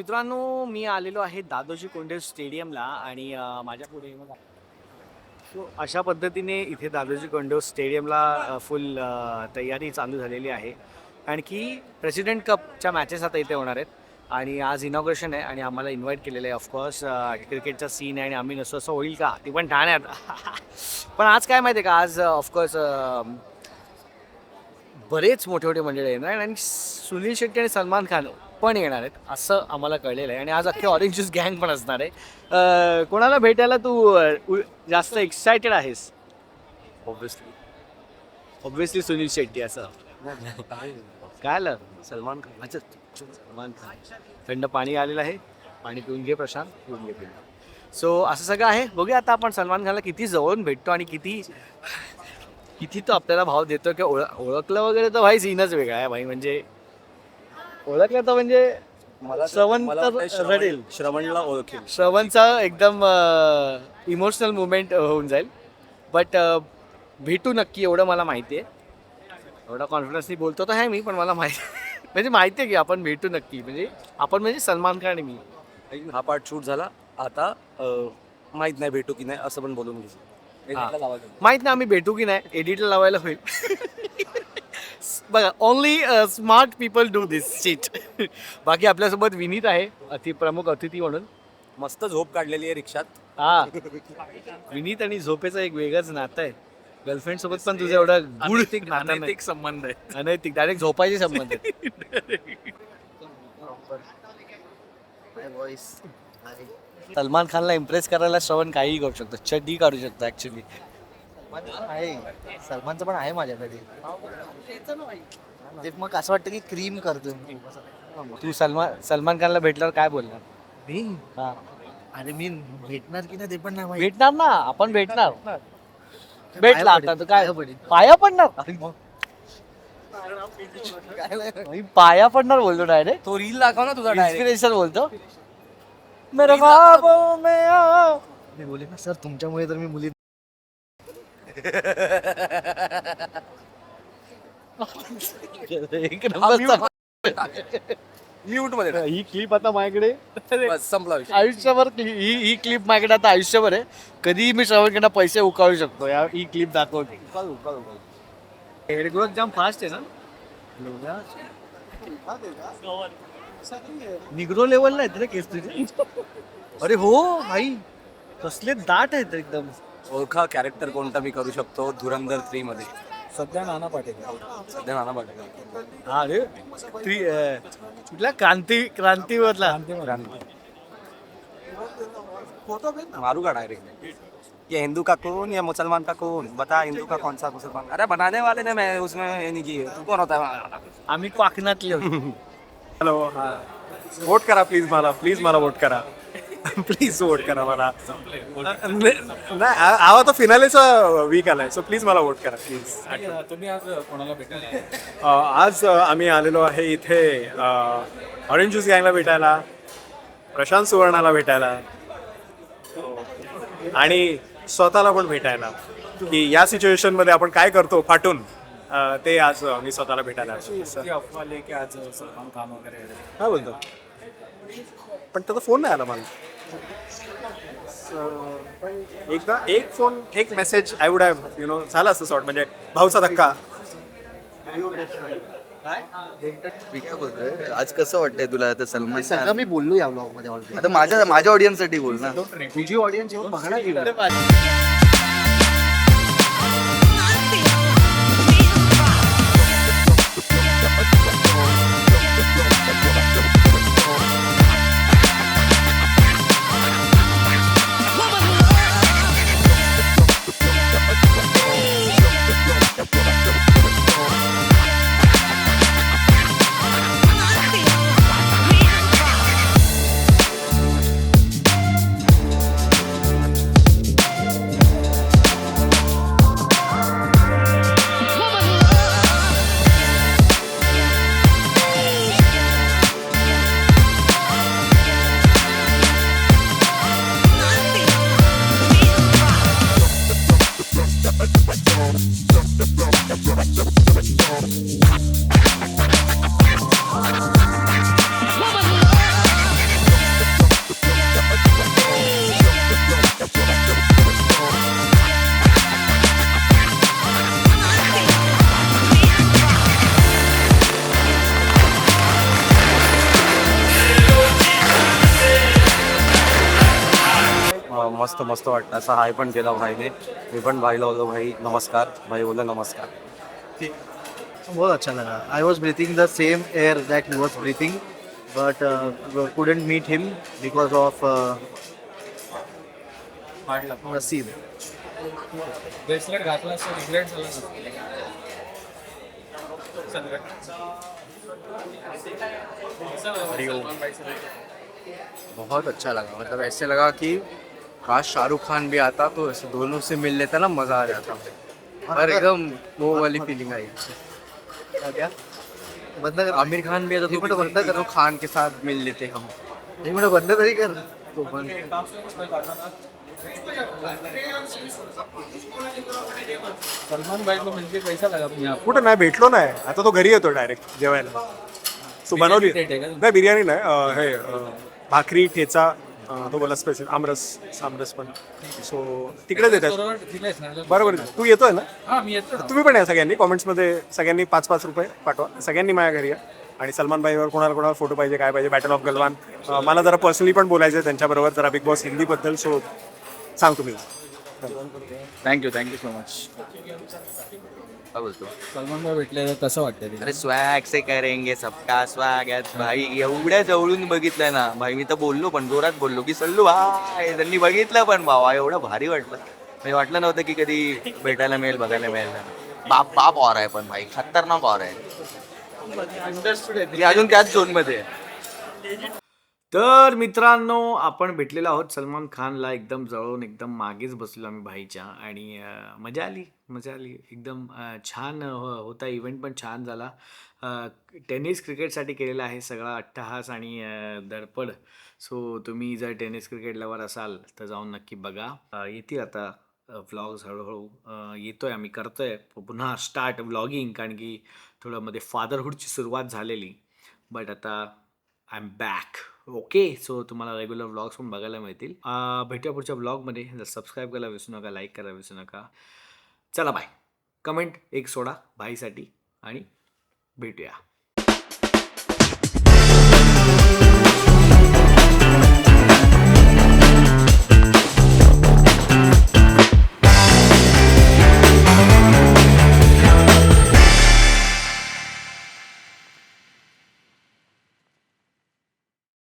मित्रांनो, मी आलेलो आहे दादोजी कोंडदेव स्टेडियमला आणि माझ्या पुढे बघा. सो अशा पद्धतीने इथे दादोजी कोंडदेव स्टेडियमला फुल तयारी चालू झालेली आहे. आणखी प्रेसिडेंट कपच्या मॅचेस आता इथे होणार आहेत आणि आज इनॉग्रेशन आहे आणि आम्हाला इन्व्हाइट केलेलं आहे. ऑफकोर्स क्रिकेटचा सीन आहे आणि आम्ही नसतो असं होईल का, ती पण ठाण्यात. पण आज काय माहिती आहे का, आज ऑफकोर्स बरेच मोठे मोठे मंडळी येणार आहेत आणि सुनील शेट्टी आणि सलमान खान पण येणार आहेत असं आम्हाला कळलेलं आहे. आणि आज अख्खे ऑरेंज ज्यूस गँग पण असणार आहे. कोणाला भेटायला तू जास्त एक्सायटेड आहेस? ऑब्व्हियसली सुनील शेट्टी. असं काय आलं? सलमान खान. अच्छा, सलमान खान. थंड पाणी आलेलं आहे, पाणी पिऊन घे प्रशांत, पिऊन घे. सो असं सगळं आहे. बघूया आता आपण सलमान खानला किती जवळून भेटतो आणि किती तो आपल्याला भाव देतो की ओळखलं वगैरे तर भाई सीनच वेगळा आहे भाई. म्हणजे ओळखलं तर म्हणजे श्रवण तर रडेल. श्रवणला ओळखेल. श्रवणचा एकदम इमोशनल मुवमेंट होऊन जाईल. बट भेटू नक्की एवढं मला माहिती आहे. एवढा कॉन्फिडन्सनी बोलतो तर आहे मी, पण मला म्हणजे माहिती आहे की आपण भेटू नक्की. म्हणजे आपण म्हणजे सलमान खान आणि मी. हा पार्ट शूट झाला, आता माहित नाही भेटू की नाही असं पण बोलून घेऊ. माहित नाही आम्ही भेटू की नाही, एडिटला लावायला होईल. बघा, only smart people do this shit. बाकी आपल्यासोबत विनीत आहे, प्रमुख अतिथी म्हणून. मस्त झोप काढलेली आहे रिक्षात. हा, विनीत आणि झोपेचं एक वेगळंच नातं आहे. गर्लफ्रेंड सोबत पण तुझं एवढं गुड अनैतिक संबंध आहे. अनैतिक, डायरेक्ट झोपायचे संबंध आहेत. सलमान खानला इम्प्रेस करायला श्रवण काहीही करू शकतो, चड्डी काढू शकतो ऍक्च्युली. आहे सलमानचं पण आहे माझ्याकडे. ते मग असं वाटतं की क्रीम करतो तू सलमान खानला भेटल्यावर काय बोलणार? मी. हा, अरे मी भेटणार की नाही ते पण नाही माहित. भेटणार ना, आपण भेटणार. भेटला आता तर काय पाया पडेल. पाया पडणार. काय नाही. मी पाया पडणार बोलतो डायरेक्ट. तो रील दाखव ना तुझा डायरेक्ट. इन्स्पिरेशन बोलतो. मेरे ख्वाबों में आओ. मी बोले ना सर, तुमच्यामुळे तर मी मुली एक नंबरचा. म्यूट मध्ये टाक. ही क्लिप आता माझ्याकडे बस संपला विषय. आयुष्यभर ही क्लिप माझ्याकडे आता आयुष्यभर आहे. कधीही मी श्रवणकडनं पैसे उकाळू शकतो. ही क्लिप दाखवते. हेड ग्रोथ जाम फास्ट आहे ना. निग्रो लेवलला आहेत रे केस तुझे. अरे हो भाई, कसले दाट आहेत एकदम. ओळखा कॅरेक्टर कोणता मी करू शकतो धुरंधर 3 मध्ये. सध्या नाना पाटेल. हा रे, कुठला क्रांतीवरला. मारू का डायरेक्ट? ये हिंदू का कौन या मुसलमान का कौन? बता हिंदू का कौन सा मुसलमान? अरे बनाने वाले ने, मैं उसमें ये नहीं की. तू कौन होता है? आम्ही कोकणातले होतो. हॅलो, हा, वोट करा प्लीज मला वोट करा. प्लीज वोट करा मला. नाही, आवा तो फिनालेचा वीक आलाय, सो प्लीज मला वोट करा प्लीज. तुम्ही आज कोणाला भेटायला? आज आम्ही आलेलो आहे इथे ऑरेंज ज्यूस गँगला भेटायला, प्रशांत सुवर्णाला भेटायला आणि स्वतःला पण भेटायला, की या सिच्युएशन मध्ये आपण काय करतो फाटून. ते आज मी स्वतःला भेटायला आलो. ती अफवा आली की आज सलमान खान वगैरे काय बोलतो, पण त्याचा फोन नाही आला मला. एकदा एक फोन एक मेसेज आय वुड हॅव झालं असतं सॉर्ट, म्हणजे भाऊचा धक्का. आज कसं वाटतंय तुला आता सलमान सगळं मी बोललो या ब्लॉग मध्ये ऑलरेडी. आता माझ्या ऑडियन्स साठी बोल ना. तुझी ऑडियन्स येऊन बघणार गेलं. मस्त मस्त वाटतं असं हाय पण केला भाईने. मी पण भाईला बोललो भाई नमस्कार, भाई बोललो नमस्कार. बहुत अच्छा लगा. I was breathing the same air that he was breathing, but couldn't meet him because of नसीब. ब्रेसलेट घातला असं रिग्रेट झाला बहुत अच्छा लगा. मतलब ऐसे लगा कि काश शाहरुख खान भी आता तो ऐसे दोनों से मिल लेता ना, मजा आ जाता. और एकदम वो वाली फीलिंग आई. क्या बंद कर. आमिर खान भी आता एक मिनट बंद तो कर. दोनों खान के साथ मिल लेते हम. एक मिनट बंद तरी कर. तो बन सलमान भाई को मिलके कैसा लगा तुम्ही आप कुठं नाही भेटलो नाही, आता तो घरी येतो डायरेक्ट जेवायला. सो बनवली plate आहे का? नाही बिर्याणी नाही, हे भाकरी ठेचा, तो बोला स्पेशल आमरस पण. सो तिकडेच येतात. बरोबर दिलेस ना बरोबर तू येतोय ना. हा मी येतो ना. तुम्ही पण या सगळ्यांनी कॉमेंट्समध्ये सगळ्यांनी 5-5 रुपये पाठवा. सगळ्यांनी माझ्या घरी या. आणि सलमान भाईवर कोणाला फोटो पाहिजे काय पाहिजे, बॅटल ऑफ गलवान मला जरा पर्सनली पण बोलायचं आहे त्यांच्याबरोबर जरा बिग बॉस हिंदीबद्दल. सो सांग तुम्ही. Thank you so much. काय बोलतो. सलमान भाई भेटले तर कसं वाटतं ते? अरे स्वॅग से करेंगे सबका स्वागत भाई. एवढ्या जवळून बघितलंय ना भाई. मी तर बोललो पण जोरात बोललो की सल्लू भाई. त्यांनी बघितलं पण भावा एवढं भारी वाटलं. म्हणजे वाटलं नव्हतं की कधी भेटायला मिळेल, बघायला मिळेल. बाप और आहे पण भाई, खतरनाक और आहे. मी अजून त्याच झोन मध्ये आहे. तर मित्रांनो, आपण भेटलेलो आहोत सलमान खानला एकदम जवळून, एकदम मागेच बसलो आम्ही भाईच्या. आणि मजा आली एकदम. छान होता इव्हेंट, पण छान झाला. टेनिस क्रिकेटसाठी केलेला आहे सगळा अट्टहास आणि धडपड. सो तुम्ही जर टेनिस क्रिकेट लवर असाल तर जाऊन नक्की बघा. येतील आता व्लॉग्स हळूहळू येतोय, आम्ही करतोय पुन्हा स्टार्ट व्लॉगिंग, कारण की थोडं मध्ये फादरहूडची सुरुवात झालेली. बट आता I am back. Okay. So तुम्हाला रेग्युलर व्लॉग्स पण बघायला मिळतील. भेटूया पुढच्या व्लॉगमध्ये. जर सबस्क्राईब करायला विसरू नका, लाईक करायला विसरू नका. चला बाय. कमेंट एक सोडा भाईसाठी आणि भेटूया.